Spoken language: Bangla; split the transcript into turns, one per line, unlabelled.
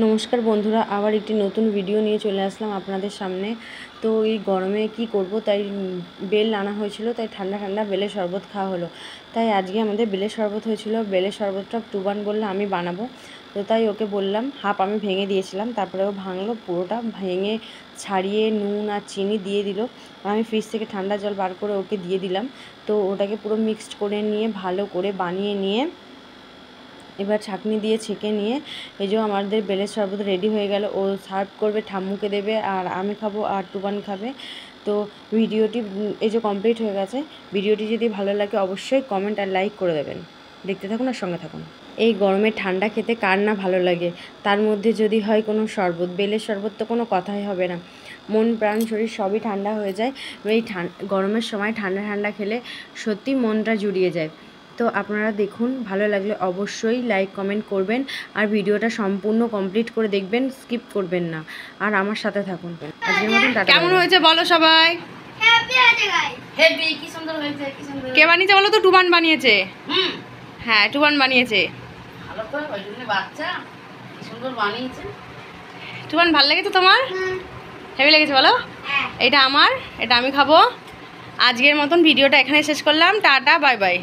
নমস্কার বন্ধুরা, আবার একটি নতুন ভিডিও নিয়ে চলে আসলাম আপনাদের সামনে। তো এই গরমে কি করব, তাই বেল আনা হয়েছিল, তাই ঠান্ডা ঠান্ডা বেলের শরবত খাওয়া হলো। তাই আজকে আমাদের বেলের শরবত হয়েছিল। বেলের শরবতটা টুবান বললে আমি বানাবো, তো তাই ওকে বললাম। হাফ আমি ভেঙে দিয়েছিলাম, তারপরে ও ভাঙলো, পুরোটা ভেঙে ছাড়িয়ে নুন আর চিনি দিয়ে দিল। আমি ফ্রিজ থেকে ঠান্ডা জল বার করে ওকে দিয়ে দিলাম। তো ওটাকে পুরো মিক্সড করে নিয়ে ভালো করে বানিয়ে নিয়ে এবার ছাঁকনি দিয়ে ছেঁকে নিয়ে এই যে আমাদের বেলের শরবত রেডি হয়ে গেল। ও সার্ভ করবে, ঠাম্মুকে দেবে, আর আমি খাবো, আর টুবান খাবে। তো ভিডিওটি এই যে কমপ্লিট হয়ে গেছে। ভিডিওটি যদি ভালো লাগে অবশ্যই কমেন্ট আর লাইক করে দেবেন। দেখতে থাকুন আর সঙ্গে থাকুন। এই গরমে ঠান্ডা খেতে কার না ভালো লাগে, তার মধ্যে যদি হয় কোনো শরবত, বেলের শরবত তো কোনো কথাই হবে না। মন প্রাণ শরীর সবই ঠান্ডা হয়ে যায়। এই গরমের সময় ঠান্ডা ঠান্ডা খেলে সত্যি মনটা জুড়িয়ে যায়। তো আপনারা দেখুন, ভালো লাগলে অবশ্যই লাইক কমেন্ট করবেন, আর ভিডিওটা সম্পূর্ণ কমপ্লিট করে দেখবেন, স্কিপ করবেন না, আর আমার সাথে থাকুন। আজকের মতন টাটা। কেমন হয়েছে বলো সবাই?
কি সুন্দর হয়েছে, কি সুন্দর।
কে বানিয়েছে বলো তো? টুবান বানিয়েছে। হ্যাঁ, টুবান বানিয়েছে।
ভালো তো, ওই জন্য বাচ্চা কি সুন্দর বানিয়েছে।
টুবান ভালো লেগেছে তোমার? হেভি লেগেছে বলো? এটা আমার, এটা আমি খাবো। আজকের মতন ভিডিওটা এখানে শেষ করলাম। Tata, bye bye.